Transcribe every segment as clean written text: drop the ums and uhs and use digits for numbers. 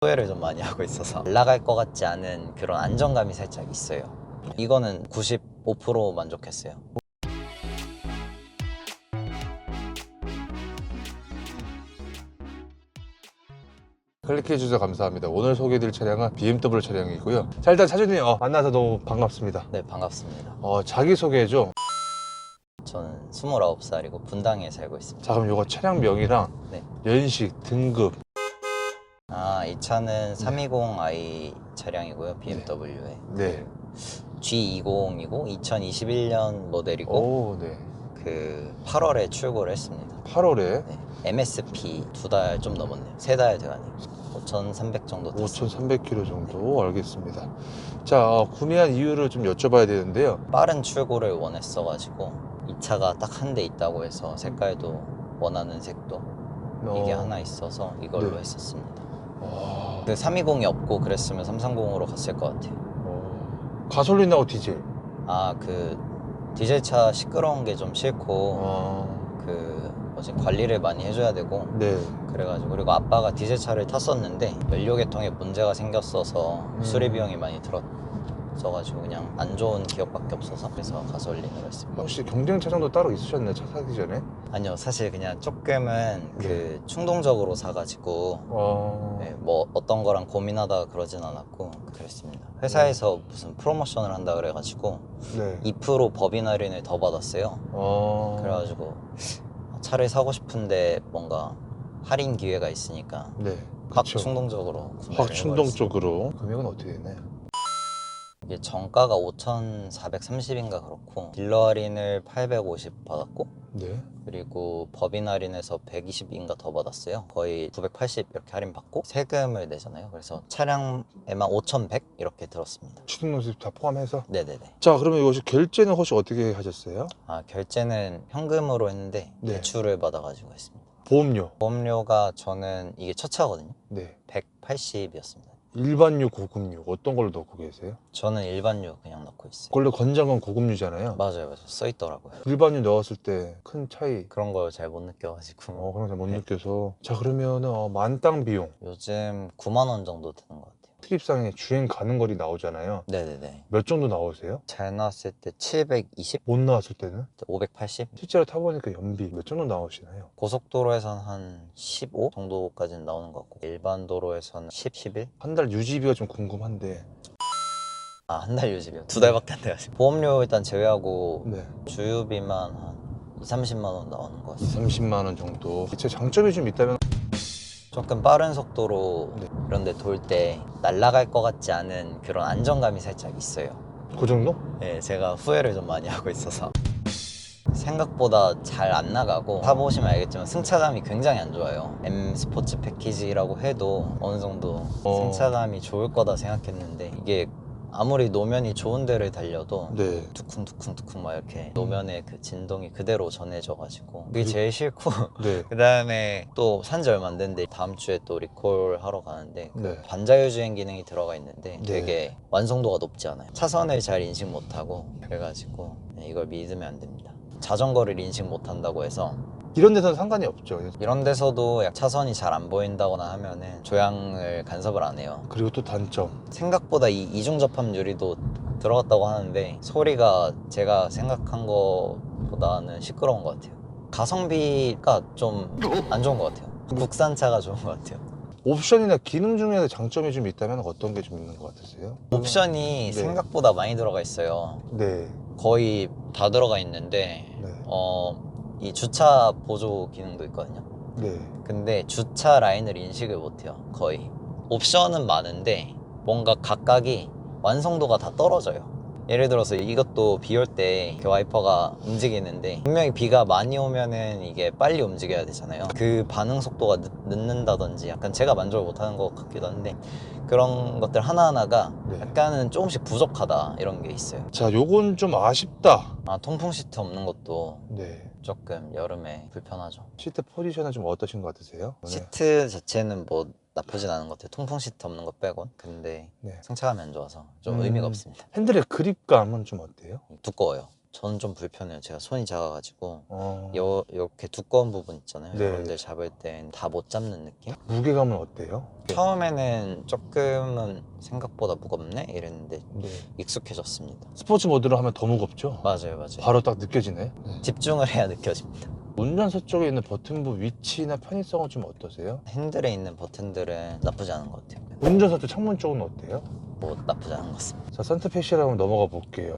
후회를 좀 많이 하고 있어서 날아갈 것 같지 않은 그런 안정감이 살짝 있어요. 이거는 95% 만족했어요. 클릭해 주셔서 감사합니다. 오늘 소개해드릴 차량은 BMW 차량이고요. 자, 일단 차주님 만나서 너무 반갑습니다. 네, 반갑습니다. 자기소개해줘. 저는 29살이고 분당에 살고 있습니다. 자, 그럼 이거 차량명이랑 네. 연식, 등급. 이 차는 320i 차량이고요. BMW의 네. G20이고 2021년 모델이고 오, 네. 그 8월에 출고를 했습니다. 8월에 네. MSP 2달 좀 넘었네요. 3달 돼가네요. 5,300 정도 탔습니다. 5,300km 정도. 알겠습니다. 자, 구매한 이유를 좀 여쭤봐야 되는데요. 빠른 출고를 원했어가지고 이 차가 딱 한 대 있다고 해서 색깔도 원하는 색도 이게 하나 있어서 이걸로 네. 했었습니다. 와, 그 320이 없고 그랬으면 330으로 갔을 것 같아요. 가솔린하고 디젤. 그 디젤 차 시끄러운 게 좀 싫고 그 뭐지 관리를 많이 해줘야 되고 네. 그래가지고 그리고 아빠가 디젤 차를 탔었는데 연료계통에 문제가 생겼어서 수리 비용이 많이 들었어가지고 그냥 안 좋은 기억밖에 없어서 그래서 가솔린으로 했습니다. 혹시 경쟁 차량도 따로 있으셨나요? 차 사기 전에? 아니요, 사실 그냥 조금은 그 충동적으로 사가지고 네, 뭐 어떤 거랑 고민하다가 그러진 않았고 그랬습니다. 회사에서 무슨 프로모션을 한다 그래가지고 네. 2% 법인 할인을 더 받았어요. 그래가지고 차를 사고 싶은데 뭔가 할인 기회가 있으니까 네. 확 그쵸. 충동적으로 구매를 확 해버렸어요. 충동적으로. 금액은 어떻게 되나요? 이게 정가가 5,430인가 그렇고 딜러 할인을 850 받았고 네. 그리고 법인 할인해서 120인가 더 받았어요. 거의 980 이렇게 할인 받고 세금을 내잖아요. 그래서 차량에만 5,100 이렇게 들었습니다. 취등록세 다 포함해서? 네네네. 자, 그러면 이것이 결제는 혹시 어떻게 하셨어요? 결제는 현금으로 했는데 네. 대출을 받아가지고 했습니다. 보험료? 보험료가 저는 이게 첫 차거든요. 네. 180이었습니다. 일반유, 고급유 어떤 걸로 넣고 계세요? 저는 일반유 그냥 넣고 있어요. 원래 권장은 고급유잖아요. 맞아요. 써있더라고요. 일반유 넣었을 때 큰 차이 그런 걸 잘 못 느껴가지고 그런 거 잘 못 네. 느껴서. 자, 그러면 만땅 비용 요즘 9만 원 정도 드는 것 같아요. 트립상에 주행 가는 거리 나오잖아요. 네네네. 몇 정도 나오세요? 잘 나왔을 때 720? 못 나왔을 때는? 580? 실제로 타보니까 연비 몇 정도 나오시나요? 고속도로에서는 한 15 정도까지는 나오는 것 같고 일반 도로에서는 10, 11? 한 달 유지비가 좀 궁금한데. 한 달 유지비요. 2달밖에 안 돼가지고 보험료 일단 제외하고 네. 주유비만 한 2, 30만 원 나오는 것 2, 같아요. 30만 원 정도. 제 장점이 좀 있다면. 조금 빠른 속도로 네. 이런 데 돌 때 날아갈 것 같지 않은 그런 안정감이 살짝 있어요. 그 정도? 네, 제가 후회를 좀 많이 하고 있어서 생각보다 잘 안 나가고 타보시면 알겠지만 승차감이 굉장히 안 좋아요. M 스포츠 패키지라고 해도 어느 정도 승차감이 좋을 거다 생각했는데 이게 아무리 노면이 좋은 데를 달려도 네. 두쿵두쿵두쿵 막 이렇게 노면의 그 진동이 그대로 전해져가지고 그게 제일 싫고 네. 그 다음에 또 산지 얼마 안 됐는데 다음 주에 또 리콜 하러 가는데 그 네. 반자율 주행 기능이 들어가 있는데 네. 되게 완성도가 높지 않아요. 차선을 잘 인식 못하고 그래가지고 이걸 믿으면 안 됩니다. 자전거를 인식 못한다고 해서 이런 데서는 상관이 없죠. 이런 데서도 차선이 잘 안 보인다거나 하면은 조향을 간섭을 안 해요. 그리고 또 단점. 생각보다 이 이중 접합 유리도 들어갔다고 하는데 소리가 제가 생각한 것보다는 시끄러운 것 같아요. 가성비가 좀 안 좋은 것 같아요. 국산차가 좋은 것 같아요. 옵션이나 기능 중에서 장점이 좀 있다면 어떤 게 좀 있는 것 같으세요? 옵션이 네. 생각보다 많이 들어가 있어요. 네. 거의 다 들어가 있는데 네. 이 주차 보조 기능도 있거든요. 네. 근데 주차 라인을 인식을 못해요. 거의. 옵션은 많은데 뭔가 각각이 완성도가 다 떨어져요. 예를 들어서 이것도 비 올 때 와이퍼가 움직이는데 분명히 비가 많이 오면은 이게 빨리 움직여야 되잖아요. 그 반응 속도가 늦는다든지 약간 제가 만족을 못하는 것 같기도 한데 그런 것들 하나하나가 네. 약간은 조금씩 부족하다 이런 게 있어요. 자, 요건 좀 아쉽다. 통풍 시트 없는 것도 네. 조금 여름에 불편하죠. 시트 포지션은 좀 어떠신 것 같으세요? 시트 자체는 뭐 나쁘진 않은 것 같아요. 통풍 시트 없는 것 빼곤. 근데 네. 승차감이 안 좋아서 좀 의미가 없습니다. 핸들의 그립감은 좀 어때요? 두꺼워요. 저는 좀 불편해요. 제가 손이 작아가지고 어. 이렇게 두꺼운 부분 있잖아요. 네. 이런 데 잡을 땐 다 못 잡는 느낌? 무게감은 어때요? 처음에는 조금은 생각보다 무겁네? 이랬는데 네. 익숙해졌습니다. 스포츠 모드로 하면 더 무겁죠? 맞아요, 맞아요. 바로 딱 느껴지네. 네. 집중을 해야 느껴집니다. 운전석 쪽에 있는 버튼부 위치나 편의성은 좀 어떠세요? 핸들에 있는 버튼들은 나쁘지 않은 것 같아요. 운전석 쪽 창문 쪽은 어때요? 뭐 나쁘지 않은 것 같습니다. 자, 산타페시아로 한번 넘어가 볼게요.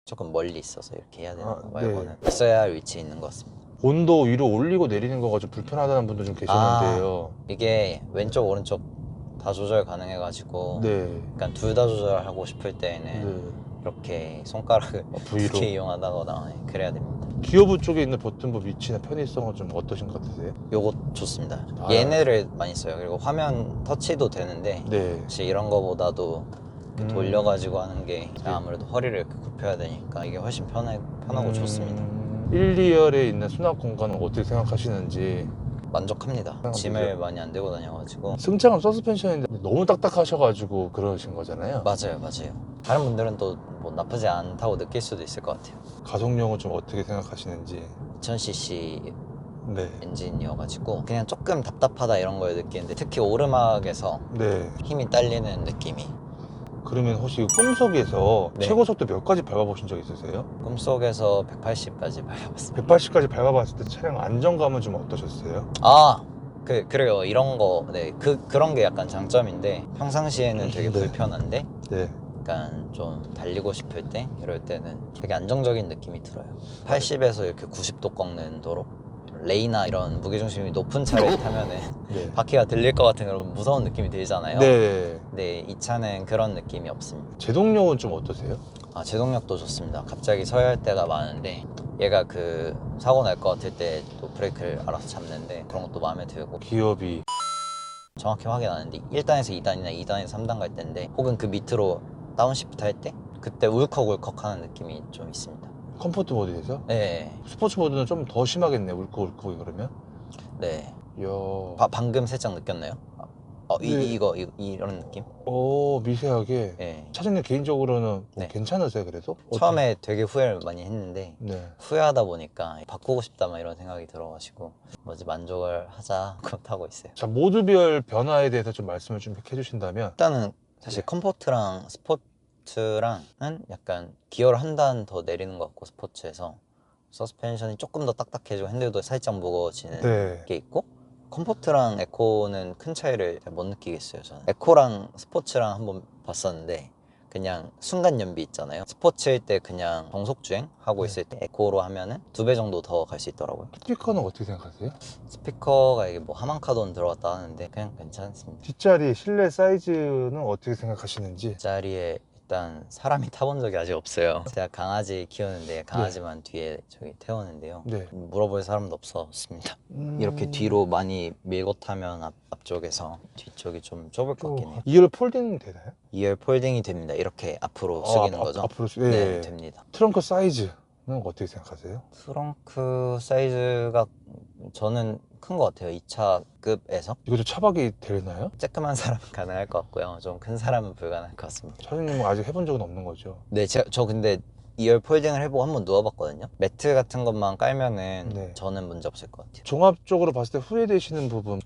조금 멀리 있어서 이렇게 해야 되는 아, 거 말고는 네. 있어야 할 위치에 있는 것 같습니다. 온도 위로 올리고 내리는 거가 좀 불편하다는 분도 좀 계셨는데요. 이게 왼쪽 오른쪽 다 조절 가능해가지고 네. 약간 둘 다 조절하고 싶을 때에는 네. 이렇게 손가락을 V로. 이렇게 이용하다거나 그래야 됩니다. 기어부 쪽에 있는 버튼부 위치나 편의성은 좀 어떠신 것 같으세요? 요거 좋습니다. 아. 얘네를 많이 써요. 그리고 화면 터치도 되는데 네. 사실 이런 거보다도 이렇게 돌려가지고 하는 게 네. 아무래도 허리를 이렇게 굽혀야 되니까 이게 훨씬 편하고 좋습니다. 1, 2열에 있는 수납 공간은 어떻게 생각하시는지. 만족합니다. 짐을 많이 안 들고 다녀가지고. 승차감 서스펜션인데 너무 딱딱하셔가지고 그러신 거잖아요. 맞아요. 다른 분들은 또 뭐 나쁘지 않다고 느낄 수도 있을 것 같아요. 가속력은 좀 어떻게 생각하시는지. 2000cc 네. 엔진이어가지고 그냥 조금 답답하다 이런 걸 느끼는데 특히 오르막에서 네. 힘이 딸리는 느낌이. 그러면 혹시 꿈속에서 네. 최고 속도 몇 가지 밟아보신 적 있으세요? 꿈속에서 180까지 밟아봤습니다. 180까지 밟아봤을 때 차량 안정감은 좀 어떠셨어요? 그래요. 이런 거, 네. 그런 게 약간 장점인데 평상시에는 되게 네. 불편한데 네. 약간 좀 달리고 싶을 때 이럴 때는 되게 안정적인 느낌이 들어요. 80에서 이렇게 90도 꺾는 도로, 레이나 이런 무게중심이 높은 차를 타면은 네. 바퀴가 들릴 것 같은 그런 무서운 느낌이 들잖아요. 네. 근데 이 차는 그런 느낌이 없습니다. 제동력은 좀 어떠세요? 제동력도 좋습니다. 갑자기 서야 할 때가 많은데 얘가 그 사고 날 것 같을 때 또 브레이크를 알아서 잡는데 그런 것도 마음에 들고 기업이. 정확히 확인 안 했는데 1단에서 2단이나 2단에서 3단 갈 때인데 혹은 그 밑으로 다운시프트 할 때 그때 울컥울컥 하는 느낌이 좀 있습니다. 컴포트 모드에서? 네. 스포츠 모드는 좀 더 심하겠네. 울컥울컥이 그러면. 네. 이야. 방금 살짝 느꼈나요? 네. 이런 느낌? 오, 미세하게. 네. 차장님 개인적으로는 뭐 네. 괜찮으세요, 그래서? 처음에 되게 후회를 많이 했는데 네. 후회하다 보니까 바꾸고 싶다 막 이런 생각이 들어가지고 만족을 하자 하고 타고 있어요. 자, 모드별 변화에 대해서 좀 말씀을 좀 해주신다면. 일단은 사실 네. 컴포트랑 스포츠랑은 약간 기어를 한 단 더 내리는 것 같고 스포츠에서 서스펜션이 조금 더 딱딱해지고 핸들도 살짝 무거워지는 네. 게 있고 컴포트랑 에코는 큰 차이를 잘 못 느끼겠어요. 저는 에코랑 스포츠랑 한번 봤었는데 그냥 순간 연비 있잖아요. 스포츠일 때 그냥 정속주행 하고 네. 있을 때 에코로 하면은 2배 정도 더 갈 수 있더라고요. 스피커는 어떻게 생각하세요? 스피커가 이게 뭐 하만카돈 들어갔다 하는데 그냥 괜찮습니다. 뒷자리 실내 사이즈는 어떻게 생각하시는지. 자리에 일단 사람이 타본 적이 아직 없어요. 제가 강아지 키우는데 강아지만 뒤에 저기 태우는데요. 네. 물어볼 사람도 없었습니다. 이렇게 뒤로 많이 밀고 타면 앞쪽에서 뒤쪽이 좀 좁을 것 같긴 해요. 2열 폴딩 되나요? 2열 폴딩이 됩니다. 이렇게 앞으로 숙이는 거죠? 앞으로 네, 됩니다. 트렁크 사이즈는 어떻게 생각하세요? 트렁크 사이즈가 저는 큰 것 같아요. 2차 급에서. 이거 좀 차박이 되나요? 쬐끄만 사람은 가능할 것 같고요. 좀 큰 사람은 불가능할 것 같습니다. 차장님은 아직 해본 적은 없는 거죠? 네, 저 근데 2열 폴딩을 해보고 한번 누워봤거든요. 매트 같은 것만 깔면은 네. 저는 문제 없을 것 같아요. 종합적으로 봤을 때 후회되시는 부분.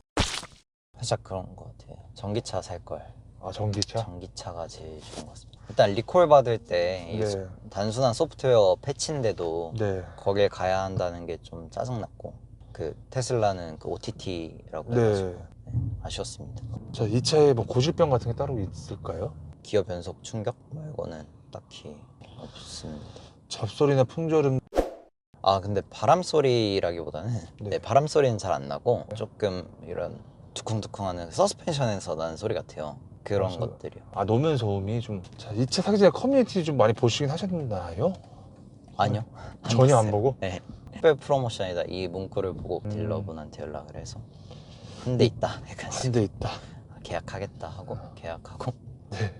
살짝 그런 것 같아요. 전기차 살 걸. 전기차? 전기차가 제일 좋은 것 같습니다. 일단 리콜 받을 때 네. 단순한 소프트웨어 패치인데도 네. 거기에 가야 한다는 게 좀 짜증났고 그 테슬라는 그 OTT라고 네. 해가지고 아쉬웠습니다. 자, 이 차에 뭐 고질병 같은 게 따로 있을까요? 기어 변속 충격 말고는 딱히 없습니다. 잡소리나 풍절음. 근데 바람 소리라기보다는 네. 바람 소리는 잘 안 나고 조금 이런 두쿵두쿵하는 서스펜션에서 나는 소리 같아요. 그런 것들이요. 노면 소음이 좀. 자, 이 차 사기 전에 커뮤니티 좀 많이 보시긴 하셨나요? 아니요. 전혀 안 봤어요. 보고? 네. 특별 프로모션이다 이 문구를 보고 딜러분한테 연락을 해서 한 대 있다. 약간 한 대 있다. 계약하겠다 하고 계약하고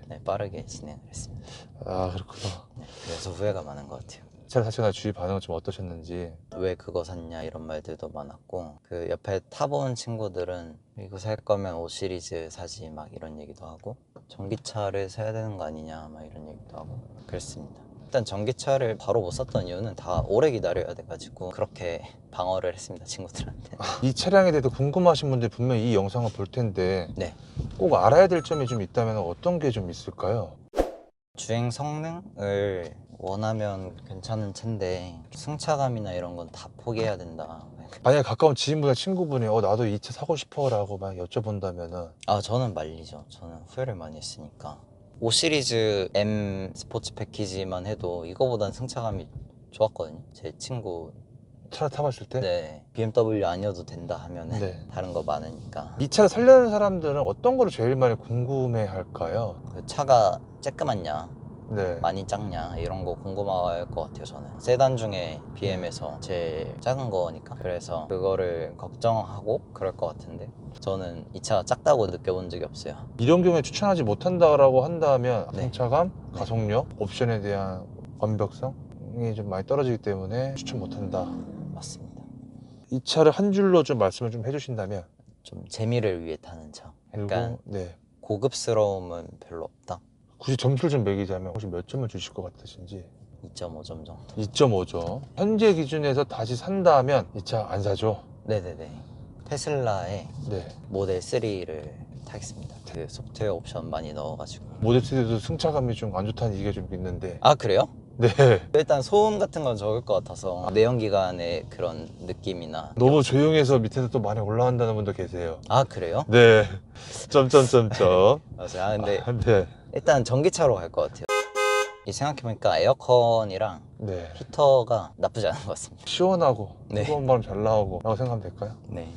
네. 빠르게 진행을 했습니다. 그렇구나. 네, 그래서 후회가 많은 것 같아요. 차 자체나 주위 반응은 좀 어떠셨는지. 왜 그거 샀냐 이런 말들도 많았고 그 옆에 타본 친구들은 이거 살 거면 5 시리즈 사지 막 이런 얘기도 하고 전기차를 사야 되는 거 아니냐 막 이런 얘기도 하고 그랬습니다. 일단 전기차를 바로 못 샀던 이유는 다 오래 기다려야 돼가지고 그렇게 방어를 했습니다, 친구들한테. 이 차량에 대해서 궁금하신 분들 분명히 이 영상을 볼 텐데 네. 꼭 알아야 될 점이 좀 있다면 어떤 게 좀 있을까요? 주행 성능을 원하면 괜찮은 차인데 승차감이나 이런 건 다 포기해야 된다. 만약에 가까운 지인분이나 친구분이 나도 이 차 사고 싶어 라고 막 여쭤본다면은 아, 저는 말리죠. 저는 후회를 많이 했으니까. 5 시리즈 M 스포츠 패키지만 해도 이거보단 승차감이 좋았거든요. 제 친구. 차를 타봤을 때? 네. BMW 아니어도 된다 하면은 네. 다른 거 많으니까. 이 차를 살려는 사람들은 어떤 거를 제일 많이 궁금해 할까요? 그 차가 쬐끄맣냐, 네. 많이 작냐 이런 거 궁금할 것 같아요. 저는 세단 중에 BM에서 제일 작은 거니까. 그래서 그거를 걱정하고 그럴 것 같은데 저는 이 차가 작다고 느껴본 적이 없어요. 이런 경우에 추천하지 못한다라고 한다면 네. 승차감, 네. 가속력, 옵션에 대한 완벽성이 좀 많이 떨어지기 때문에 추천 못한다. 맞습니다. 이 차를 한 줄로 좀 말씀을 좀 해주신다면 좀 재미를 위해 타는 차. 약간 그리고 네. 고급스러움은 별로 없다. 굳이 점수를 좀 매기자면 혹시 몇 점을 주실 것 같으신지? 2.5점 정도. 2.5점. 현재 기준에서 다시 산다면 이 차 안 사죠? 네네네. 테슬라의 네. 모델 3를 타겠습니다. 그 소프트웨어 옵션 많이 넣어가지고. 모델 3도 승차감이 좀 안 좋다는 얘기가 좀 있는데 아, 그래요? 네. 일단 소음 같은 건 적을 것 같아서 내연기관의 그런 느낌이나. 너무 조용해서 밑에서 또 많이 올라간다는 분도 계세요. 아, 그래요? 네. 점점점점. 맞아요. 아, 근데 네. 일단 전기차로 갈 것 같아요. 이 생각해보니까 에어컨이랑 네. 히터가 나쁘지 않은 것 같습니다. 시원하고 네. 뜨거운 바람 잘 나오고 라고 생각하면 될까요? 네.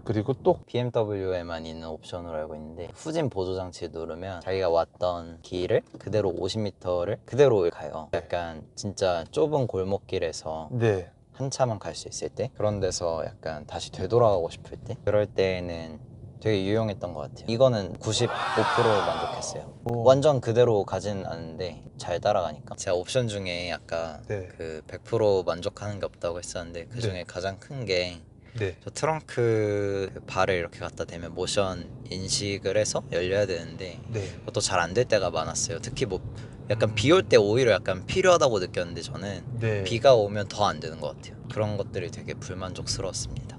그리고 또 BMW에만 있는 옵션으로 알고 있는데 후진 보조 장치 누르면 자기가 왔던 길을 그대로 50m를 그대로 가요. 약간 진짜 좁은 골목길에서 네. 한 차만 갈 수 있을 때, 그런 데서 약간 다시 되돌아가고 싶을 때, 그럴 때는 되게 유용했던 것 같아요. 이거는 95% 만족했어요. 오. 완전 그대로 가진 않는데 잘 따라가니까. 제가 옵션 중에 아까 네. 그 100% 만족하는 게 없다고 했었는데 그 중에 네. 가장 큰 게 네. 저 트렁크 발을 이렇게 갖다 대면 모션 인식을 해서 열려야 되는데 네. 그것도 잘 안 될 때가 많았어요. 특히 뭐 약간 비 올 때 오히려 약간 필요하다고 느꼈는데 저는 네. 비가 오면 더 안 되는 것 같아요. 그런 것들이 되게 불만족스러웠습니다.